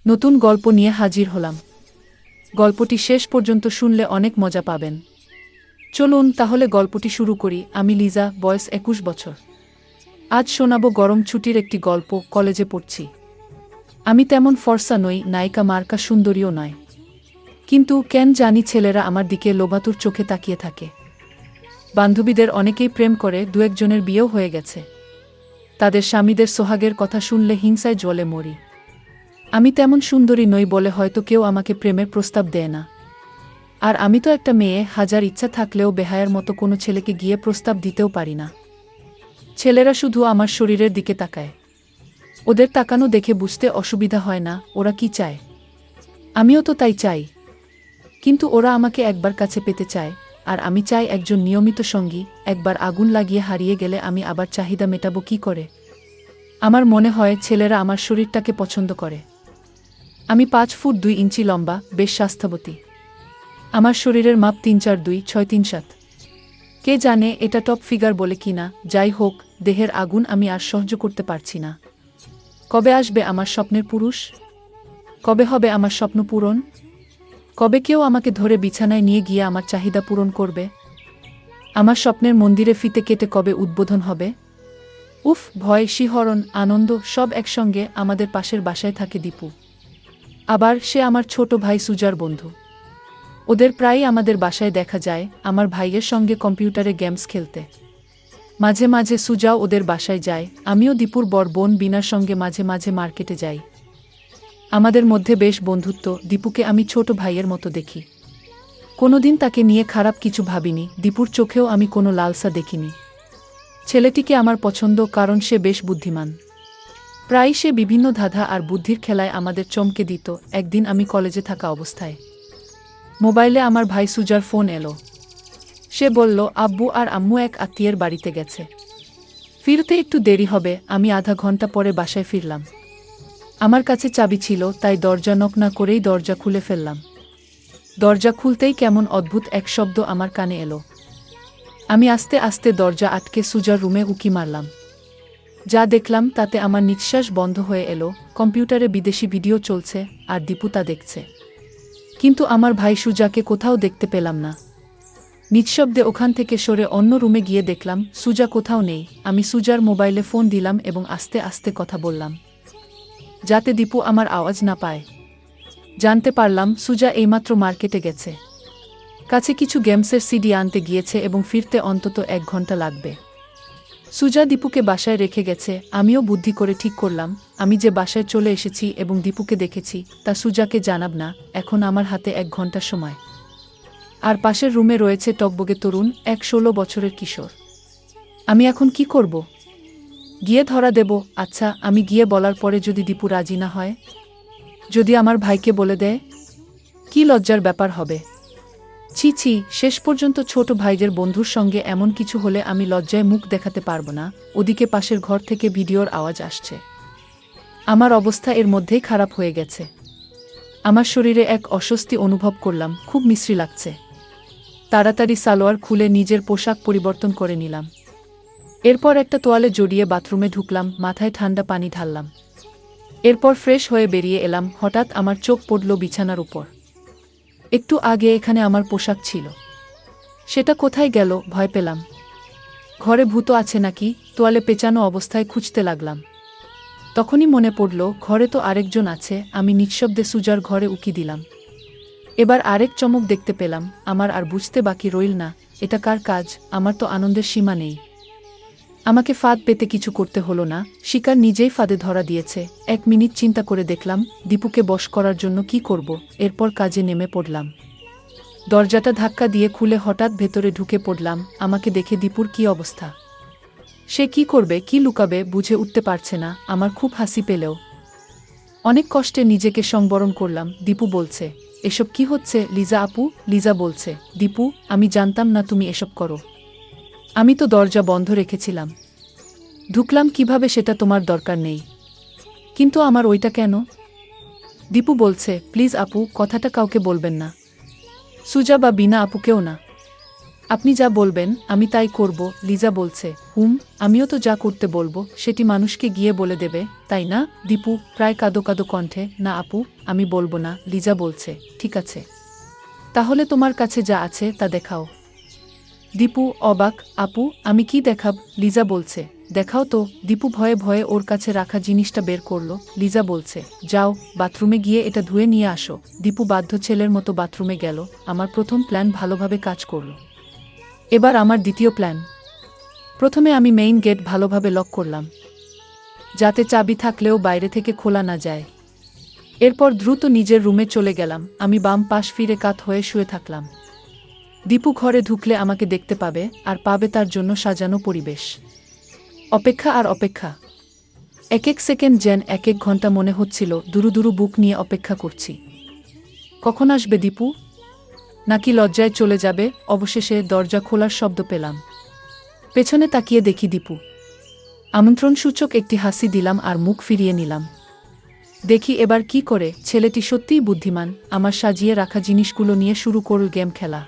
নতুন গল্প নিয়ে হাজির হলাম। গল্পটি শেষ পর্যন্ত শুনলে অনেক মজা পাবেন। চলুন তাহলে গল্পটি শুরু করি। আমি লিজা, বয়স 21 বছর। আজ শোনাব গরম ছুটির একটি গল্প। কলেজে পড়ছি। আমি তেমন ফর্সা নই, নায়িকা মার্কা সুন্দরীও নয়, কিন্তু কেন জানি ছেলেরা আমার দিকে লোভাতুর চোখে তাকিয়ে থাকে। বান্ধবীদের অনেকেই প্রেম করে, দু একজনের বিয়েও হয়ে গেছে। তাদের স্বামীদের সোহাগের কথা শুনলে হিংসায় জ্বলে মরি। আমি তেমন সুন্দরী নই বলে হয়তো কেউ আমাকে প্রেমের প্রস্তাব দেয় না। আর আমি তো একটা মেয়ে, হাজার ইচ্ছা থাকলেও বেহায়ার মতো কোনো ছেলেকে গিয়ে প্রস্তাব দিতেও পারি না। ছেলেরা শুধু আমার শরীরের দিকে তাকায়। ওদের তাকানো দেখে বুঝতে অসুবিধা হয় না ওরা কি চায়। আমিও তো তাই চাই, কিন্তু ওরা আমাকে একবার কাছে পেতে চায়, আর আমি চাই একজন নিয়মিত সঙ্গী। একবার আগুন লাগিয়ে হারিয়ে গেলে আমি আবার চাহিদা মেটাবো কি করে? আমার মনে হয় ছেলেরা আমার শরীরটাকে পছন্দ করে। আমি 5 ফুট 2 ইঞ্চি লম্বা, বেশ স্বাস্থ্যবতী। আমার শরীরের মাপ 3-4-2-6-3-7। কে জানে এটা টপ ফিগার বলে কিনা। যাই হোক, দেহের আগুন আমি আর সহ্য করতে পারছি না। কবে আসবে আমার স্বপ্নের পুরুষ? কবে হবে আমার স্বপ্ন পূরণ? কবে কেউ আমাকে ধরে বিছানায় নিয়ে গিয়ে আমার চাহিদা পূরণ করবে? আমার স্বপ্নের মন্দিরে ফিতে কেটে কবে উদ্বোধন হবে? উফ, ভয়, শিহরণ, আনন্দ সব একসঙ্গে। আমাদের পাশের বাসায় থাকে দীপু। আবার সে আমার ছোট ভাই সুজার বন্ধু। ওদের প্রায়ই আমাদের বাসায় দেখা যায় আমার ভাইয়ের সঙ্গে কম্পিউটারে গেমস খেলতে। মাঝে মাঝে সুজাও ওদের বাসায় যায়। আমিও দীপুর বড় বোন বিনার সঙ্গে মাঝে মাঝে মার্কেটে যাই। আমাদের মধ্যে বেশ বন্ধুত্ব। দীপুকে আমি ছোট ভাইয়ের মতো দেখি। কোনোদিন তাকে নিয়ে খারাপ কিছু ভাবিনি। দীপুর চোখেও আমি কোনো লালসা দেখিনি। ছেলেটিকে আমার পছন্দ, কারণ সে বেশ বুদ্ধিমান। প্রায়ই সে বিভিন্ন ধাঁধা আর বুদ্ধির খেলায় আমাদের চমকে দিত। একদিন আমি কলেজে থাকা অবস্থায় মোবাইলে আমার ভাই সুজার ফোন এলো। সে বলল আব্বু আর আম্মু এক আত্মীয়ের বাড়িতে গেছে, ফিরতে একটু দেরি হবে। আমি আধা ঘন্টা পরে বাসায় ফিরলাম। আমার কাছে চাবি ছিল, তাই দরজা নক না করেই দরজা খুলে ফেললাম। দরজা খুলতেই কেমন অদ্ভুত এক শব্দ আমার কানে এলো। আমি আস্তে আস্তে দরজা আটকে সুজার রুমে উকি মারলাম। যা দেখলাম তাতে আমার নিঃশ্বাস বন্ধ হয়ে এলো। কম্পিউটারে বিদেশি ভিডিও চলছে আর দীপু তা দেখছে, কিন্তু আমার ভাই সুজাকে কোথাও দেখতে পেলাম না। নিঃশব্দে ওখান থেকে সরে অন্য রুমে গিয়ে দেখলাম সুজা কোথাও নেই। আমি সুজার মোবাইলে ফোন দিলাম এবং আস্তে আস্তে কথা বললাম, যাতে দীপু আমার আওয়াজ না পায়। জানতে পারলাম সুজা এইমাত্র মার্কেটে গেছে। কাছে কিছু গেমসের সিডি আনতে গিয়েছে এবং ফিরতে অন্তত 1 ঘন্টা লাগবে। সুজা দীপুকে বাসায় রেখে গেছে। আমিও বুদ্ধি করে ঠিক করলাম, আমি যে বাসায় চলে এসেছি এবং দীপুকে দেখেছি তা সুজাকে জানাব না। এখন আমার হাতে 1 ঘন্টা সময়। আর পাশের রুমে রয়েছে টকবগে তরুণ এক 16 বছরের কিশোর। আমি এখন কি করব? গিয়ে ধরা দেব? আচ্ছা, আমি গিয়ে বলার পরে যদি দীপু রাজি না হয়? যদি আমার ভাইকে বলে দেয়? কি লজ্জার ব্যাপার হবে। ছি ছি, শেষ পর্যন্ত ছোট ভাইদের বন্ধুর সঙ্গে এমন কিছু হলে আমি লজ্জায় মুখ দেখাতে পারবো না। ওদিকে পাশের ঘর থেকে ভিডিওর আওয়াজ আসছে। আমার অবস্থা এর মধ্যেই খারাপ হয়ে গেছে। আমার শরীরে এক অস্বস্তি অনুভব করলাম, খুব বিশ্রী লাগছে। তাড়াতাড়ি সালোয়ার খুলে নিজের পোশাক পরিবর্তন করে নিলাম। এরপর একটা তোয়ালে জড়িয়ে বাথরুমে ঢুকলাম, মাথায় ঠান্ডা পানি ঢাললাম। এরপর ফ্রেশ হয়ে বেরিয়ে এলাম। হঠাৎ আমার চোখ পড়ল বিছানার উপর। একটু আগে এখানে আমার পোশাক ছিল, সেটা কোথায় গেল? ভয় পেলাম। ঘরে ভূত আছে নাকি? তোয়ালে পেঁচানো অবস্থায় খুঁজতে লাগলাম। তখনই মনে পড়ল ঘরে তো আরেকজন আছে। আমি নিঃশব্দে সুজার ঘরে উকি দিলাম। এবার আরেক চমক দেখতে পেলাম। আমার আর বুঝতে বাকি রইল না এটা কার কাজ। আমার তো আনন্দের সীমা নেই। আমাকে ফাঁদ পেতে কিছু করতে হলো না, শিকার নিজেই ফাঁদে ধরা দিয়েছে। 1 মিনিট চিন্তা করে দেখলাম দীপুকে বশ করার জন্য কি করব। এরপর কাজে নেমে পড়লাম। দরজাটা ধাক্কা দিয়ে খুলে হঠাৎ ভেতরে ঢুকে পড়লাম। আমাকে দেখে দীপুর কি অবস্থা! সে কি করবে, কি লুকাবে বুঝে উঠতে পারছে না। আমার খুব হাসি পেলেও অনেক কষ্টে নিজেকে সংবরণ করলাম। দীপু বলছে, এসব কি হচ্ছে লিজা আপু? লিজা বলছে, দীপু, আমি জানতাম না তুমি এসব করো। আমি তো দরজা বন্ধ রেখেছিলাম। ঢুকলাম কিভাবে সেটা তোমার দরকার নেই। কিন্তু আমার ওইটা কেন? দীপু বলছে, প্লিজ আপু, কথাটা কাউকে বলবেন না। সুজা বা বিনা আপুকেও না। আপনি যা বলবেন আমি তাই করব, লিজা বলছে। আমিও তো যা করতে বলবো সেটি মানুষকে গিয়ে বলে দেবে, তাই না? দীপু প্রায় কাঁদো কাঁদো কণ্ঠে, না আপু, আমি বলবো না। লিজা বলছে, ঠিক আছে, তাহলে তোমার কাছে যা আছে তা দেখাও। দীপু অবাক, আপু আমি কি দেখাব? লিজা বলছে, দেখাও তো। দীপু ভয়ে ভয়ে ওর কাছে রাখা জিনিসটা বের করলো। লিজা বলছে, যাও বাথরুমে গিয়ে এটা ধুয়ে নিয়ে আসো। দীপু বাধ্য ছেলের মতো বাথরুমে গেল। আমার প্রথম প্ল্যান ভালোভাবে কাজ করল। এবার আমার দ্বিতীয় প্ল্যান। প্রথমে আমি মেইন গেট ভালোভাবে লক করলাম, যাতে চাবি থাকলেও বাইরে থেকে খোলা না যায়। এরপর দ্রুত নিজের রুমে চলে গেলাম। আমি বাম পাশ ফিরে কাত হয়ে শুয়ে থাকলাম। দীপু ঘরে ঢুকলে আমাকে দেখতে পাবে, আর পাবে তার জন্য সাজানো পরিবেশ। অপেক্ষা আর অপেক্ষা। এক এক সেকেন্ড যেন এক এক ঘন্টা মনে হচ্ছিল দুরু দুরু বুক নিয়ে অপেক্ষা করছি। কখন আসবে দীপু? নাকি লজ্জায় চলে যাবে? অবশেষে দরজা খোলার শব্দ পেলাম। পেছনে তাকিয়ে দেখি দীপু। আমন্ত্রণসূচক একটি হাসি দিলাম আর মুখ ফিরিয়ে নিলাম। দেখি এবার কি করে। ছেলেটি সত্যিই বুদ্ধিমান। আমার সাজিয়ে রাখা জিনিসগুলো নিয়ে শুরু করল গেম খেলা।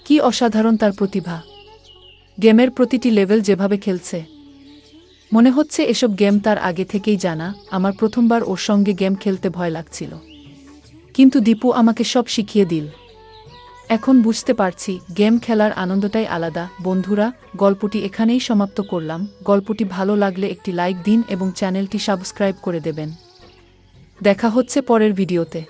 কি অসাধারণ তার প্রতিভা! গেমের প্রতিটি লেভেল যেভাবে খেলছে, মনে হচ্ছে এসব গেম তার আগে থেকেই জানা। আমার প্রথমবার ওর সঙ্গে গেম খেলতে ভয় লাগছিল, কিন্তু দীপু আমাকে সব শিখিয়ে দিল। এখন বুঝতে পারছি গেম খেলার আনন্দটাই আলাদা। বন্ধুরা, গল্পটি এখানেই সমাপ্ত করলাম। গল্পটি ভালো লাগলে একটি লাইক দিন এবং চ্যানেলটি সাবস্ক্রাইব করে দেবেন। দেখা হচ্ছে পরের ভিডিওতে।